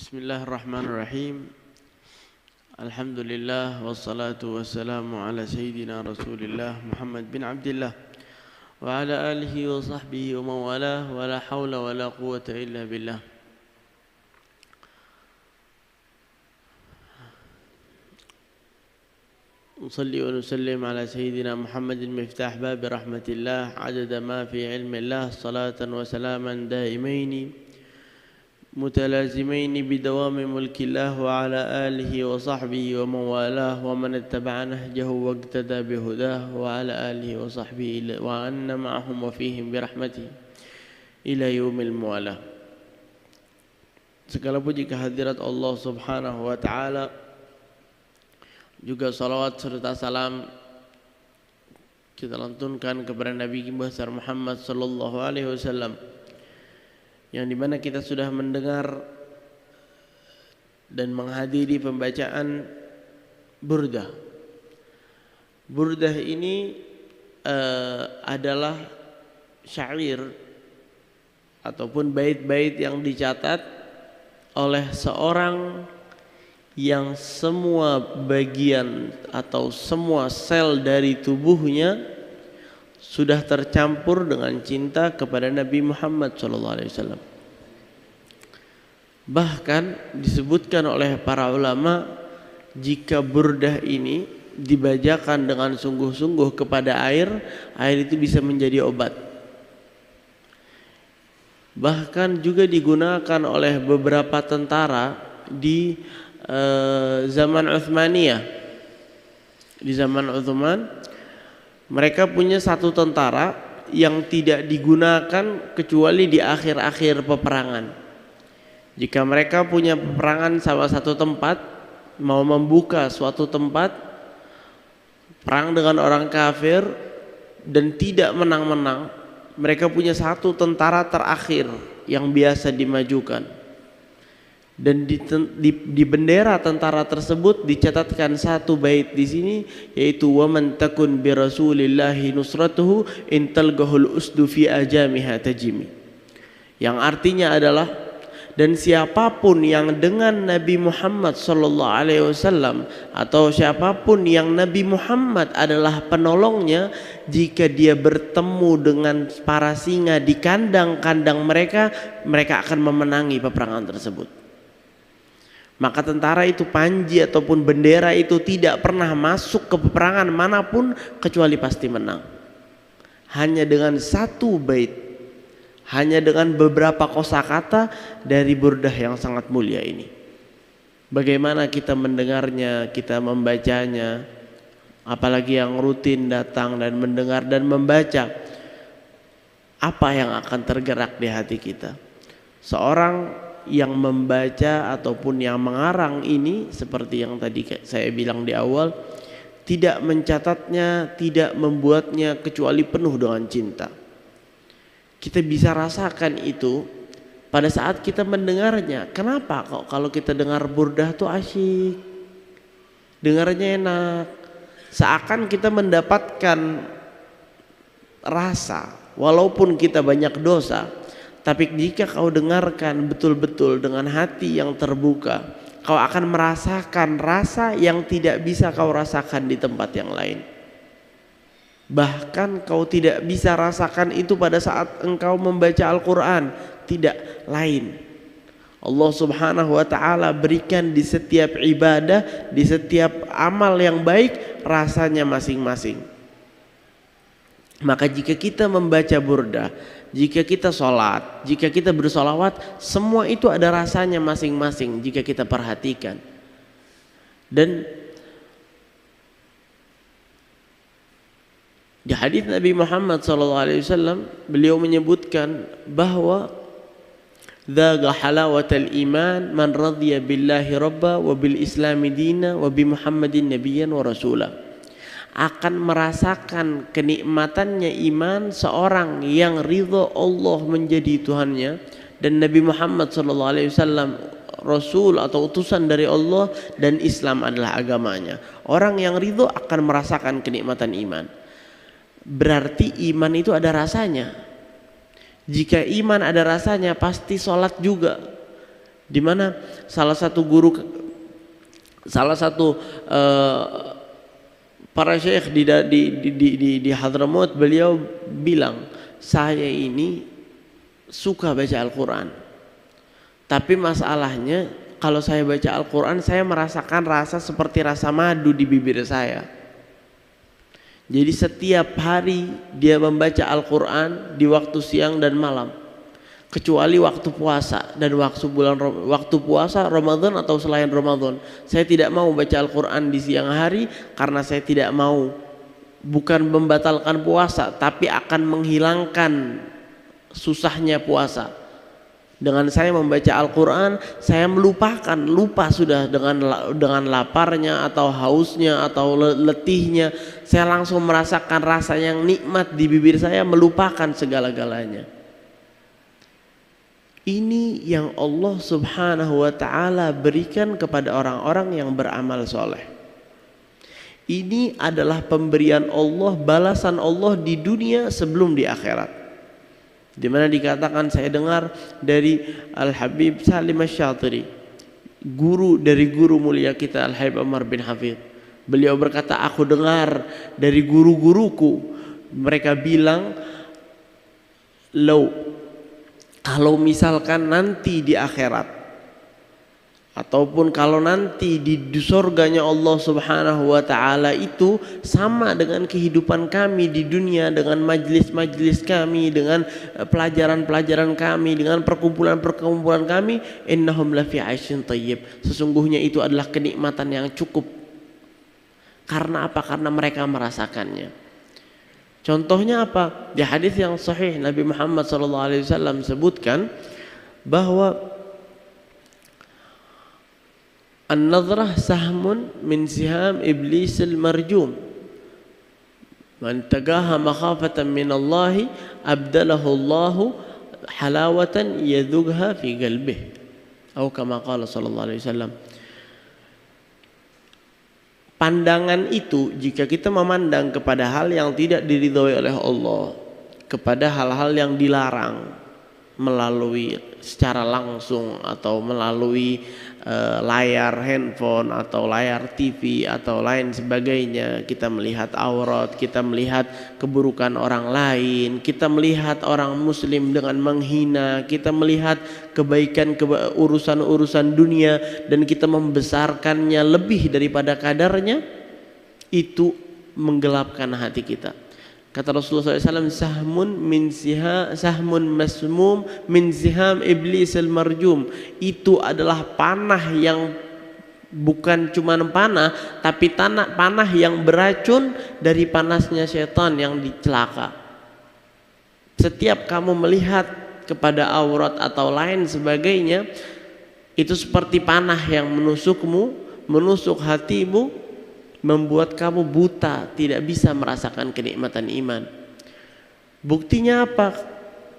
Bismillahirrahmanirrahim. Alhamdulillah wassalatu wassalamu ala sayyidina Rasulillah Muhammad bin Abdullah wa ala alihi wa sahbihi wa mawalah wa la hawla wa la quwwata illa billah. Nusalli wa nusallim ala sayyidina Muhammadin miftah babi rahmatillah adada ma fi ilmillah salatan wa salaman daimaini متلازمين بدوام ملك الله وعلى آله وصحبه ومن والاه ومن اتبع نهجه واقتدى بهداه وعلى آله وصحبه وأن معهم وفيهم برحمته إلى يوم الموالاة. Segala puji kehadirat Allah Subhanahu wa taala, juga salawat serta salam kita lantunkan kepada Nabi besar Muhammad sallallahu alaihi wasallam, yang dimana kita sudah mendengar dan menghadiri pembacaan Burdah. Burdah ini adalah syair ataupun bait-bait yang dicatat oleh seorang yang semua bagian atau semua sel dari tubuhnya sudah tercampur dengan cinta kepada Nabi Muhammad SAW. Bahkan disebutkan oleh para ulama, jika burdah ini dibacakan dengan sungguh-sungguh kepada air itu bisa menjadi obat. Bahkan juga digunakan oleh beberapa tentara di zaman Utsmaniyah. Di zaman Utsman, mereka punya satu tentara yang tidak digunakan kecuali di akhir-akhir peperangan. Jika mereka punya peperangan sama satu tempat, mau membuka suatu tempat, perang dengan orang kafir dan tidak menang-menang, mereka punya satu tentara terakhir yang biasa dimajukan. Dan di bendera tentara tersebut dicatatkan satu bait di sini, yaitu wa man takun bi rasulillahi nusratuhu in talgahul usdu fi ajamiha tajimi, yang artinya adalah, dan siapapun yang dengan Nabi Muhammad sallallahu alaihi wasallam atau siapapun yang Nabi Muhammad adalah penolongnya, jika dia bertemu dengan para singa di kandang-kandang mereka, mereka akan memenangi peperangan tersebut. Maka tentara itu, panji ataupun bendera itu tidak pernah masuk ke peperangan manapun kecuali pasti menang. Hanya dengan satu bait, hanya dengan beberapa kosakata dari burdah yang sangat mulia ini. Bagaimana kita mendengarnya, kita membacanya, apalagi yang rutin datang dan mendengar dan membaca, apa yang akan tergerak di hati kita? Seorang yang membaca ataupun yang mengarang ini, seperti yang tadi saya bilang di awal, tidak mencatatnya, tidak membuatnya kecuali penuh dengan cinta. Kita bisa rasakan itu pada saat kita mendengarnya. Kenapa kok kalau kita dengar burdah tuh asyik, dengarnya enak, seakan kita mendapatkan rasa walaupun kita banyak dosa. Tapi jika kau dengarkan betul-betul dengan hati yang terbuka, kau akan merasakan rasa yang tidak bisa kau rasakan di tempat yang lain. Bahkan kau tidak bisa rasakan itu pada saat engkau membaca Al-Quran. Tidak, lain. Allah Subhanahu wa ta'ala berikan di setiap ibadah, di setiap amal yang baik, rasanya masing-masing. Maka jika kita membaca burdah, jika kita sholat, jika kita bersolawat, semua itu ada rasanya masing-masing jika kita perhatikan. Dan di hadis Nabi Muhammad SAW, beliau menyebutkan bahwa dzaqa halawatal iman man radhiya billahi rabba wa bil islami dina wa bi Muhammadin nabiyyan wa rasula. Akan merasakan kenikmatannya iman seorang yang ridho Allah menjadi Tuhannya dan Nabi Muhammad SAW Rasul atau utusan dari Allah, dan Islam adalah agamanya. Orang yang ridho akan merasakan kenikmatan iman. Berarti iman itu ada rasanya. Jika iman ada rasanya, pasti sholat juga. di mana salah satu para syekh di Hadramaut, beliau bilang, saya ini suka baca Al-Quran, tapi masalahnya kalau saya baca Al-Quran saya merasakan rasa seperti rasa madu di bibir saya. Jadi setiap hari dia membaca Al-Quran di waktu siang dan malam, kecuali waktu puasa dan waktu puasa Ramadan atau selain Ramadan. Saya tidak mau baca Al-Quran di siang hari karena saya tidak mau, bukan membatalkan puasa, tapi akan menghilangkan susahnya puasa. Dengan saya membaca Al-Quran, saya lupa sudah dengan laparnya atau hausnya atau letihnya. Saya langsung merasakan rasa yang nikmat di bibir saya, melupakan segala-galanya. Ini yang Allah Subhanahu wa ta'ala berikan kepada orang-orang yang beramal soleh. Ini adalah pemberian Allah, balasan Allah di dunia sebelum di akhirat. Di mana dikatakan, saya dengar dari Al-Habib Salim Asy-Syatiri, guru dari guru mulia kita Al-Habib Umar bin Hafidh. Beliau berkata, aku dengar dari guru-guruku, mereka bilang, kalau misalkan nanti di akhirat ataupun kalau nanti di surganya Allah Subhanahu wa ta'ala itu sama dengan kehidupan kami di dunia, dengan majlis-majlis kami, dengan pelajaran-pelajaran kami, dengan perkumpulan-perkumpulan kami, innahum lafi 'aisyin thayyib, sesungguhnya itu adalah kenikmatan yang cukup. Karena apa? Karena mereka merasakannya. Contohnya apa? Di hadis yang sahih Nabi Muhammad SAW sebutkan bahwa an-nadhrah sahmun min siham iblisil marjum, man tagaha makhafatan min Allah abdalahu Allah halawatan yadhugha fi qalbihi, atau kama qala sallallahu alaihi wasallam. Pandangan itu, jika kita memandang kepada hal yang tidak diridhoi oleh Allah, kepada hal-hal yang dilarang melalui secara langsung atau melalui layar handphone atau layar TV atau lain sebagainya, kita melihat aurat, kita melihat keburukan orang lain, kita melihat orang muslim dengan menghina, kita melihat kebaikan urusan-urusan dunia dan kita membesarkannya lebih daripada kadarnya, itu menggelapkan hati kita. Kata Rasulullah SAW, sahmun masmum min siham iblis al-marjum. Itu adalah panah yang bukan cuma panah, tapi panah yang beracun dari panasnya setan yang dicelaka. Setiap kamu melihat kepada aurat atau lain sebagainya, itu seperti panah yang menusukmu, menusuk hatimu, membuat kamu buta, tidak bisa merasakan kenikmatan iman. Buktinya apa?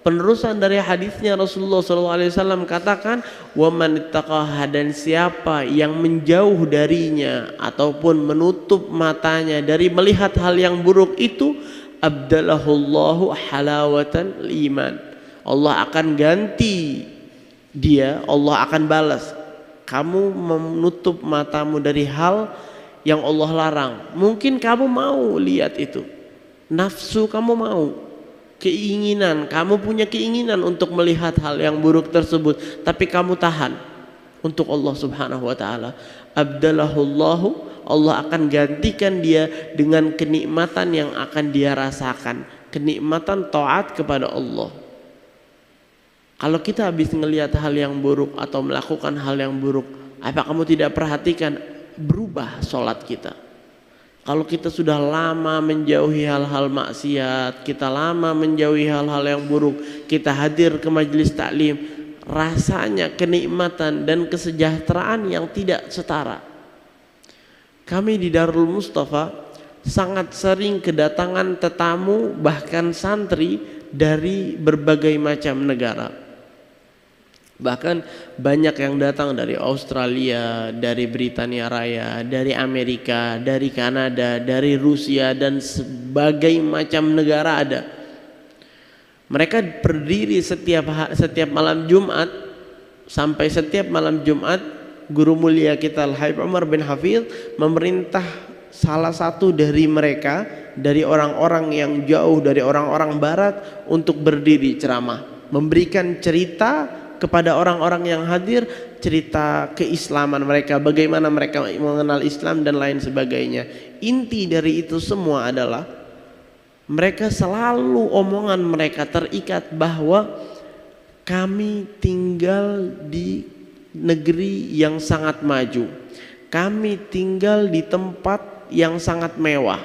Penerusan dari hadisnya Rasulullah SAW katakan, wa man ittaqaha, dan siapa yang menjauh darinya ataupun menutup matanya dari melihat hal yang buruk itu, abdalahullahu halawatan iman. Allah akan ganti dia, Allah akan balas. Kamu menutup matamu dari hal yang Allah larang. Mungkin kamu mau lihat itu, nafsu kamu mau, keinginan, kamu punya keinginan untuk melihat hal yang buruk tersebut, tapi kamu tahan untuk Allah Subhanahu wa ta'ala. Abdalahullahu, Allah akan gantikan dia dengan kenikmatan yang akan dia rasakan, kenikmatan taat kepada Allah. Kalau kita habis ngelihat hal yang buruk atau melakukan hal yang buruk, apa kamu tidak perhatikan berubah sholat kita? Kalau kita sudah lama menjauhi hal-hal maksiat, kita lama menjauhi hal-hal yang buruk, kita hadir ke majelis taklim, rasanya kenikmatan dan kesejahteraan yang tidak setara. Kami di Darul Mustafa sangat sering kedatangan tetamu, bahkan santri dari berbagai macam negara. Bahkan banyak yang datang dari Australia, dari Britania Raya, dari Amerika, dari Kanada, dari Rusia, dan sebagai macam negara ada. Mereka berdiri setiap malam Jumat sampai setiap malam Jumat guru mulia kita Al-Habib Umar bin Hafidh memerintah salah satu dari mereka, dari orang-orang yang jauh dari orang-orang barat, untuk berdiri ceramah, memberikan cerita kepada orang-orang yang hadir, cerita keislaman mereka, bagaimana mereka mengenal Islam dan lain sebagainya. Inti dari itu semua adalah mereka selalu, omongan mereka terikat bahwa kami tinggal di negeri yang sangat maju, kami tinggal di tempat yang sangat mewah,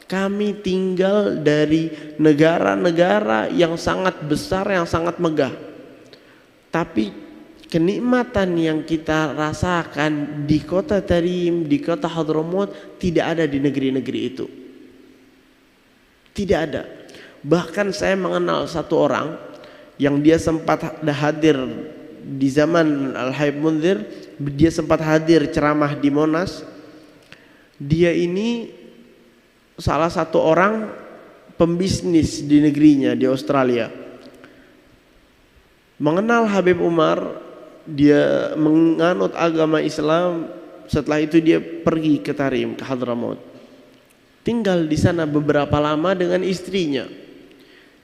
kami tinggal dari negara-negara yang sangat besar, yang sangat megah. Tapi kenikmatan yang kita rasakan di kota Tarim, di kota Hadramaut, tidak ada di negeri-negeri itu. Tidak ada. Bahkan saya mengenal satu orang yang dia sempat hadir di zaman Al-Habib Munzir, dia sempat hadir ceramah di Monas. Dia ini salah satu orang pembisnis di negerinya di Australia. Mengenal Habib Umar, dia menganut agama Islam. Setelah itu dia pergi ke Tarim, ke Hadramaut. Tinggal di sana beberapa lama dengan istrinya.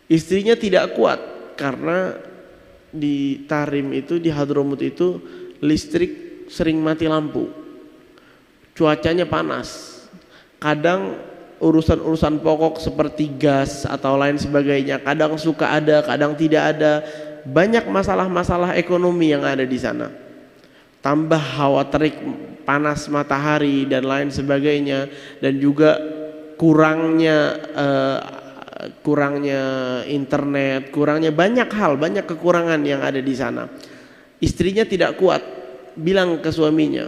Istrinya tidak kuat karena di Tarim itu, di Hadramaut itu listrik sering mati lampu. Cuacanya panas. Kadang urusan-urusan pokok seperti gas atau lain sebagainya kadang suka ada, kadang tidak ada. Banyak masalah-masalah ekonomi yang ada di sana. Tambah hawa terik, panas matahari dan lain sebagainya, dan juga kurangnya internet, kurangnya banyak hal, banyak kekurangan yang ada di sana. Istrinya tidak kuat, bilang ke suaminya,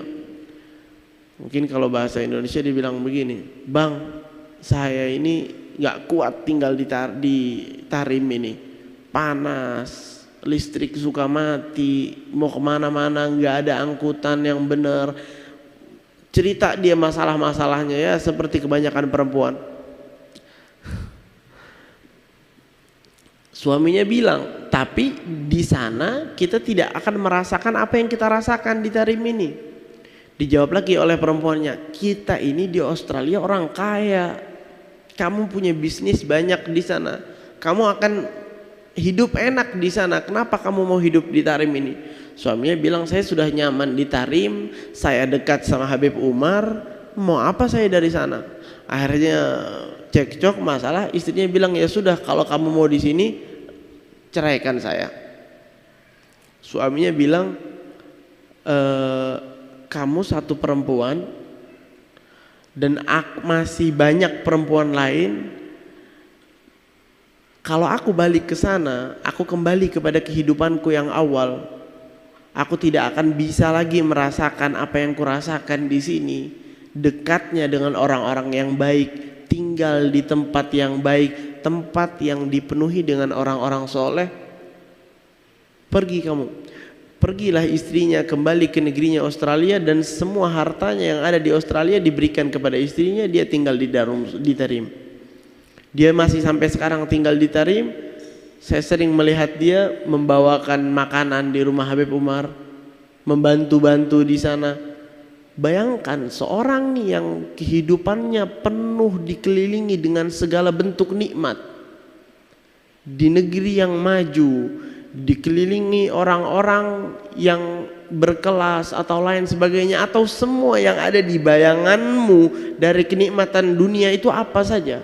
mungkin kalau bahasa Indonesia dibilang begini, "Bang, saya ini nggak kuat tinggal di Tarim ini, panas, listrik suka mati, mau kemana-mana nggak ada angkutan yang benar." Cerita dia masalah-masalahnya, ya seperti kebanyakan perempuan. Suaminya bilang, "Tapi di sana kita tidak akan merasakan apa yang kita rasakan di Tarim ini." Dijawab lagi oleh perempuannya, "Kita ini di Australia orang kaya, kamu punya bisnis banyak di sana, kamu akan hidup enak di sana, kenapa kamu mau hidup di Tarim ini?" Suaminya bilang, "Saya sudah nyaman di Tarim, saya dekat sama Habib Umar, mau apa saya dari sana?" Akhirnya cekcok masalah, istrinya bilang, "Ya sudah, kalau kamu mau di sini, ceraikan saya." Suaminya bilang, "Kamu satu perempuan dan masih banyak perempuan lain. Kalau aku balik ke sana, aku kembali kepada kehidupanku yang awal. Aku tidak akan bisa lagi merasakan apa yang kurasakan di sini. Dekatnya dengan orang-orang yang baik, tinggal di tempat yang baik, tempat yang dipenuhi dengan orang-orang soleh. Pergi kamu." Pergilah istrinya kembali ke negerinya Australia, dan semua hartanya yang ada di Australia diberikan kepada istrinya. Dia tinggal di Tarim. Dia masih sampai sekarang tinggal di Tarim. Saya sering melihat dia membawakan makanan di rumah Habib Umar, membantu-bantu di sana. Bayangkan seorang yang kehidupannya penuh dikelilingi dengan segala bentuk nikmat, di negeri yang maju, dikelilingi orang-orang yang berkelas atau lain sebagainya, atau semua yang ada di bayanganmu dari kenikmatan dunia itu apa saja,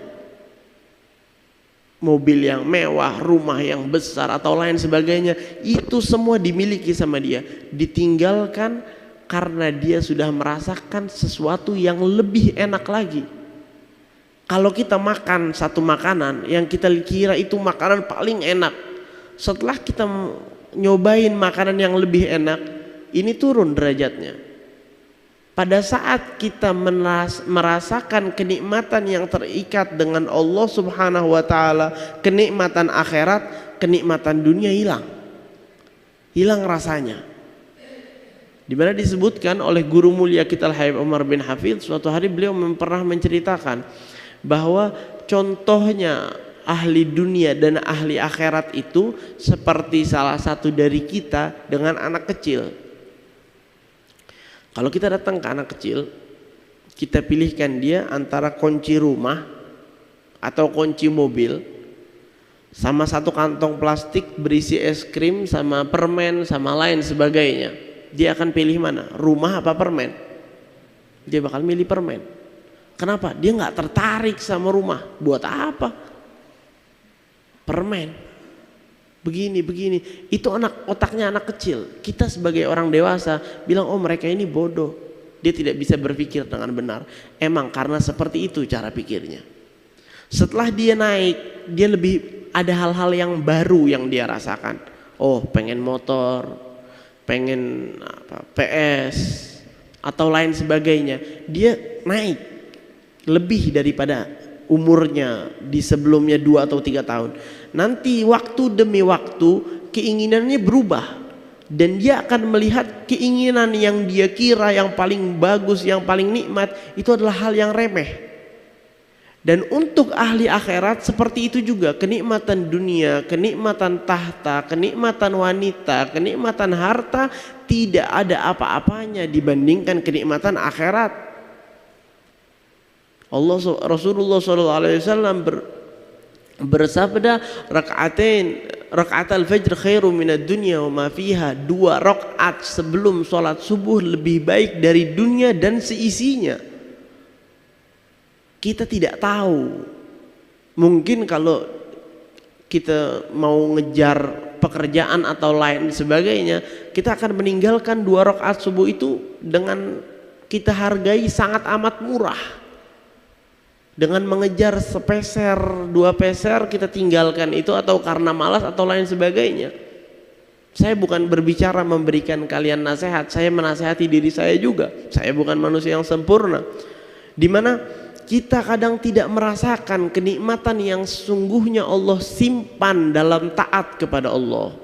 mobil yang mewah, rumah yang besar atau lain sebagainya, itu semua dimiliki sama dia, ditinggalkan karena dia sudah merasakan sesuatu yang lebih enak lagi. Kalau kita makan satu makanan yang kita kira itu makanan paling enak, setelah kita nyobain makanan yang lebih enak, ini turun derajatnya. Pada saat kita merasakan kenikmatan yang terikat dengan Allah Subhanahu wa taala, kenikmatan akhirat, kenikmatan dunia hilang. Hilang rasanya. Di mana disebutkan oleh guru mulia kita Al-Habib Umar bin Hafidh, suatu hari beliau pernah menceritakan bahwa contohnya ahli dunia dan ahli akhirat itu seperti salah satu dari kita dengan anak kecil. Kalau kita datang ke anak kecil, kita pilihkan dia antara kunci rumah atau kunci mobil sama satu kantong plastik berisi es krim sama permen sama lain sebagainya. Dia akan pilih mana? Rumah apa permen? Dia bakal milih permen. Kenapa? Dia nggak tertarik sama rumah. Buat apa? Permen. Begini. Itu otaknya anak kecil. Kita sebagai orang dewasa bilang, oh mereka ini bodoh. Dia tidak bisa berpikir dengan benar. Emang karena seperti itu cara pikirnya. Setelah dia naik, dia lebih ada hal-hal yang baru yang dia rasakan. Oh, pengen motor, pengen PS atau lain sebagainya. Dia naik lebih daripada umurnya di sebelumnya 2 atau 3 tahun. Nanti waktu demi waktu keinginannya berubah dan dia akan melihat keinginan yang dia kira yang paling bagus, yang paling nikmat itu adalah hal yang remeh. Dan untuk ahli akhirat seperti itu juga, kenikmatan dunia, kenikmatan tahta, kenikmatan wanita, kenikmatan harta tidak ada apa-apanya dibandingkan kenikmatan akhirat. Rasulullah SAW bersabda, rakaatul fajr khairu minad dunya wa ma fiha. 2 rakaat sebelum sholat subuh lebih baik dari dunia dan seisinya. Kita tidak tahu. Mungkin kalau kita mau ngejar pekerjaan atau lain sebagainya, kita akan meninggalkan 2 rakaat subuh itu dengan kita hargai sangat amat murah. Dengan mengejar sepeser, 2 peser kita tinggalkan itu atau karena malas atau lain sebagainya. Saya bukan berbicara memberikan kalian nasihat, saya menasihati diri saya juga. Saya bukan manusia yang sempurna. Dimana kita kadang tidak merasakan kenikmatan yang sungguhnya Allah simpan dalam taat kepada Allah.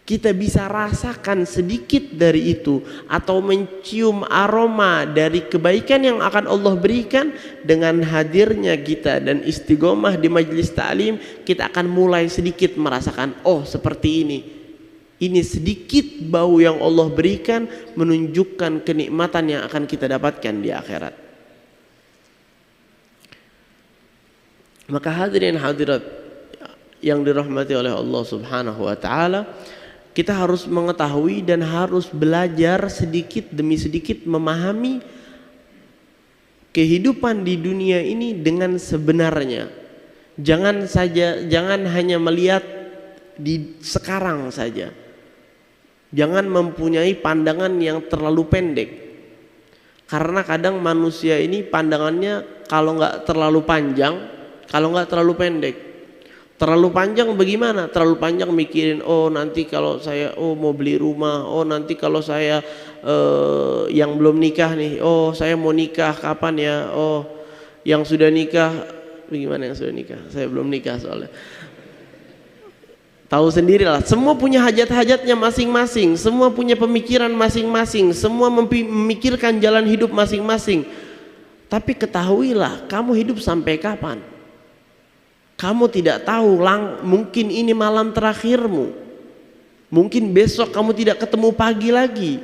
Kita bisa rasakan sedikit dari itu atau mencium aroma dari kebaikan yang akan Allah berikan dengan hadirnya kita dan istiqomah di majelis ta'lim. Kita akan mulai sedikit merasakan, oh seperti ini. Ini sedikit bau yang Allah berikan menunjukkan kenikmatan yang akan kita dapatkan di akhirat. Maka hadirin hadirat yang dirahmati oleh Allah Subhanahu wa taala, kita harus mengetahui dan harus belajar sedikit demi sedikit memahami kehidupan di dunia ini dengan sebenarnya. Jangan hanya melihat di sekarang saja. Jangan mempunyai pandangan yang terlalu pendek. Karena kadang manusia ini pandangannya kalau nggak terlalu panjang, kalau nggak terlalu pendek. Terlalu panjang bagaimana? Terlalu panjang mikirin, oh nanti kalau saya mau beli rumah, oh nanti kalau saya yang belum nikah nih, oh saya mau nikah kapan ya, oh yang sudah nikah, bagaimana yang sudah nikah? Saya belum nikah soalnya. Tahu sendirilah, semua punya hajat-hajatnya masing-masing, semua punya pemikiran masing-masing, semua memikirkan jalan hidup masing-masing. Tapi ketahuilah, kamu hidup sampai kapan? Kamu tidak tahu, mungkin ini malam terakhirmu. Mungkin besok kamu tidak ketemu pagi lagi.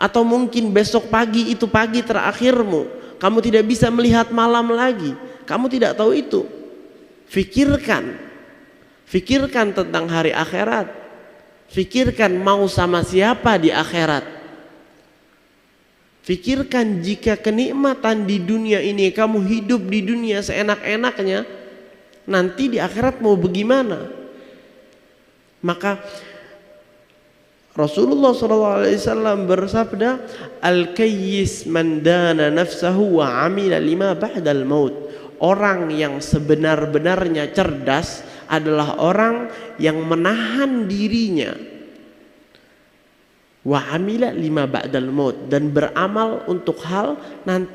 Atau mungkin besok pagi itu pagi terakhirmu. Kamu tidak bisa melihat malam lagi. Kamu tidak tahu itu. Fikirkan tentang hari akhirat. Fikirkan mau sama siapa di akhirat. Fikirkan jika kenikmatan di dunia ini, kamu hidup di dunia seenak-enaknya, nanti di akhirat mau bagaimana? Maka Rasulullah SAW bersabda, al-kayyis man dana nafsahu wa amila lima ba'dal maut. Orang yang sebenar-benarnya cerdas adalah orang yang menahan dirinya wa amila lima ba'dal maut, dan beramal untuk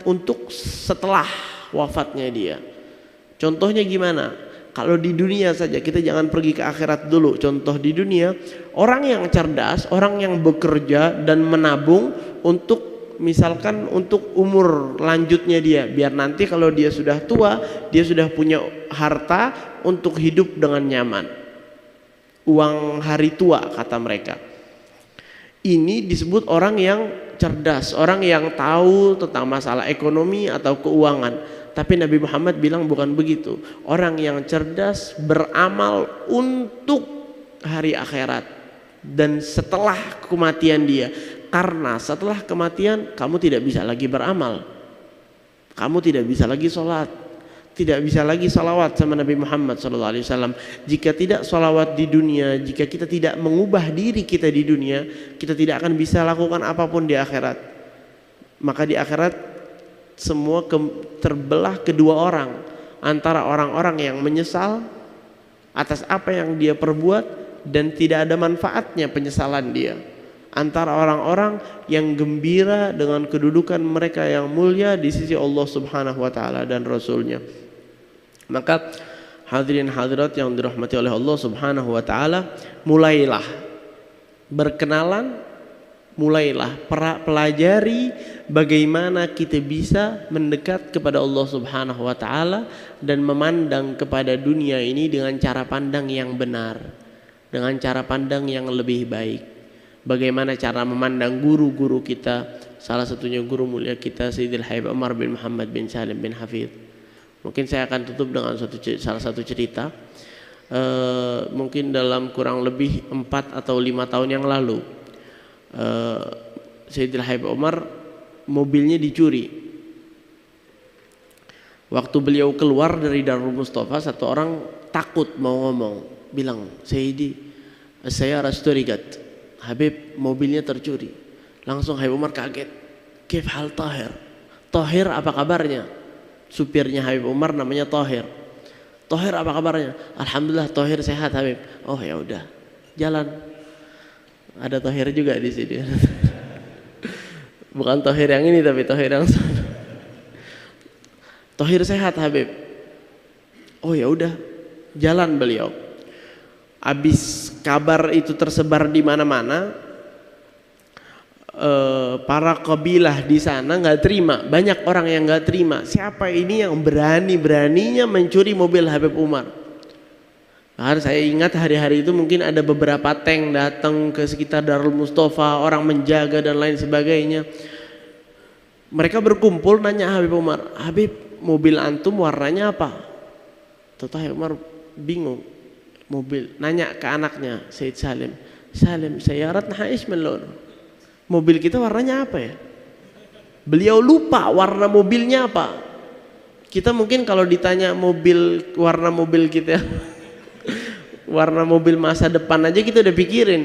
untuk setelah wafatnya dia. Contohnya gimana? Kalau di dunia saja, kita jangan pergi ke akhirat dulu. Contoh di dunia, orang yang cerdas, orang yang bekerja dan menabung untuk misalkan untuk umur lanjutnya dia, biar nanti kalau dia sudah tua, dia sudah punya harta untuk hidup dengan nyaman. Uang hari tua kata mereka. Ini disebut orang yang cerdas, orang yang tahu tentang masalah ekonomi atau keuangan. Tapi Nabi Muhammad bilang bukan begitu. Orang yang cerdas beramal untuk hari akhirat dan setelah kematian dia. Karena setelah kematian kamu tidak bisa lagi beramal, kamu tidak bisa lagi sholat, tidak bisa lagi salawat sama Nabi Muhammad SAW. Jika tidak salawat di dunia, jika kita tidak mengubah diri kita di dunia, kita tidak akan bisa lakukan apapun di akhirat. Maka di akhirat semua terbelah kedua orang, antara orang-orang yang menyesal atas apa yang dia perbuat dan tidak ada manfaatnya penyesalan dia, antara orang-orang yang gembira dengan kedudukan mereka yang mulia di sisi Allah Subhanahu wa taala dan Rasulnya. Maka hadirin hadirat yang dirahmati oleh Allah Subhanahu wa taala, mulailah berkenalan, mulailah pelajari bagaimana kita bisa mendekat kepada Allah Subhanahu wa taala dan memandang kepada dunia ini dengan cara pandang yang benar, dengan cara pandang yang lebih baik. Bagaimana cara memandang guru-guru kita, salah satunya guru mulia kita Sayyidil Habib Umar bin Muhammad bin Salim bin Hafidh. Mungkin saya akan tutup dengan salah satu cerita. Mungkin dalam kurang lebih 4 atau 5 tahun yang lalu, Sayyidil Habib Umar mobilnya dicuri. Waktu beliau keluar dari Darul Mustafa, satu orang takut mau ngomong, bilang, Sayyidi, saya rasturigat, Habib mobilnya tercuri. Langsung Habib Umar kaget. Kif hal Tahir? Tahir apa kabarnya? Supirnya Habib Umar namanya Tahir. Tahir apa kabarnya? Alhamdulillah Tahir sehat Habib. Oh ya udah, jalan. Ada Tahir juga di sini. Bukan Tahir yang ini tapi Tahir yang sana. Tahir sehat Habib. Oh ya udah, jalan beliau. Habis kabar itu tersebar di mana-mana, para kabilah di sana nggak terima, banyak orang yang nggak terima. Siapa ini yang beraninya mencuri mobil Habib Umar? Bahkan saya ingat hari-hari itu mungkin ada beberapa tank datang ke sekitar Darul Mustafa, orang menjaga dan lain sebagainya. Mereka berkumpul nanya Habib Umar, Habib mobil antum warnanya apa? Tuh Habib Umar bingung. Mobil, nanya ke anaknya Sayyid Salim, Salim sayaratna isman lon, mobil kita warnanya apa ya? Beliau lupa warna mobilnya apa. Kita mungkin kalau ditanya warna mobil kita warna mobil masa depan aja kita udah pikirin,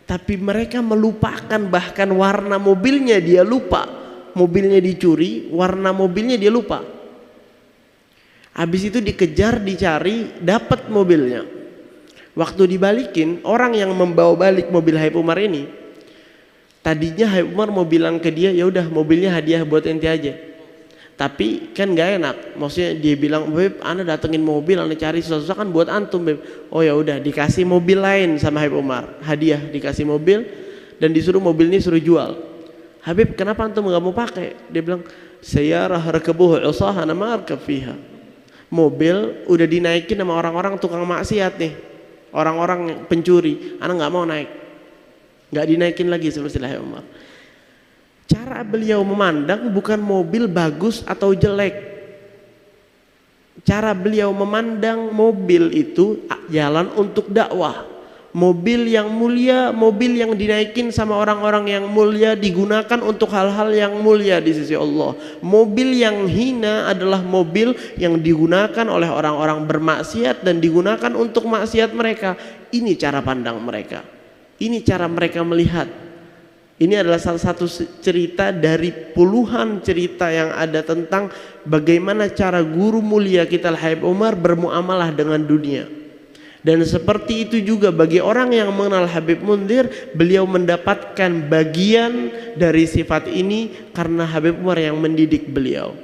tapi mereka melupakan bahkan warna mobilnya. Dia lupa, mobilnya dicuri, warna mobilnya dia lupa. Habis itu dikejar, dicari, dapat mobilnya. Waktu dibalikin, orang yang membawa balik mobil Habib Umar ini, tadinya Habib Umar mau bilang ke dia, ya udah mobilnya hadiah buat ente aja. Tapi kan nggak enak, maksudnya dia bilang, Habib, ana datengin mobil, ana cari susah-susah kan buat antum, Habib. Oh ya udah, dikasih mobil lain sama Habib Umar, hadiah, dikasih mobil dan disuruh mobil ini suruh jual. Habib, kenapa antum nggak mau pakai? Dia bilang, sayyarah rakabuhu usah ana ma arkab fiha. Mobil udah dinaikin sama orang-orang tukang maksiat nih, orang-orang pencuri, anak nggak mau naik, nggak dinaikin lagi seperti Habib Umar. Cara beliau memandang bukan mobil bagus atau jelek, cara beliau memandang mobil itu jalan untuk dakwah. Mobil yang mulia, mobil yang dinaikin sama orang-orang yang mulia, digunakan untuk hal-hal yang mulia di sisi Allah. Mobil yang hina adalah mobil yang digunakan oleh orang-orang bermaksiat dan digunakan untuk maksiat mereka. Ini cara pandang mereka, ini cara mereka melihat. Ini adalah salah satu cerita dari puluhan cerita yang ada tentang bagaimana cara guru mulia kita Habib Umar bermuamalah dengan dunia. Dan seperti itu juga bagi orang yang mengenal Habib Mundhir, beliau mendapatkan bagian dari sifat ini karena Habib Umar yang mendidik beliau.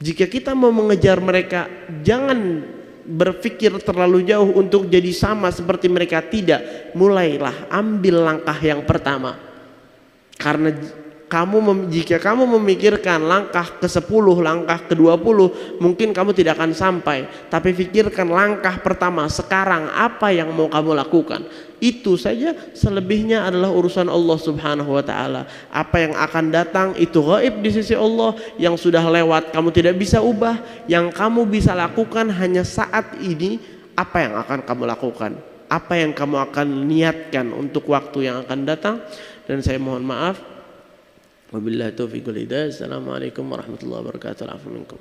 Jika kita mau mengejar mereka, jangan berpikir terlalu jauh untuk jadi sama seperti mereka, tidak. Mulailah ambil langkah yang pertama. Karena jika kamu memikirkan langkah ke-10, langkah ke-20, mungkin kamu tidak akan sampai. Tapi pikirkan langkah pertama sekarang, apa yang mau kamu lakukan. Itu saja, selebihnya adalah urusan Allah Subhanahu wa taala. Apa yang akan datang itu gaib di sisi Allah, yang sudah lewat kamu tidak bisa ubah. Yang kamu bisa lakukan hanya saat ini, apa yang akan kamu lakukan, apa yang kamu akan niatkan untuk waktu yang akan datang. Dan saya mohon maaf. Wabillahi taufiq wal hidayah. Assalamualaikum warahmatullahi wabarakatuh. Afu minkum.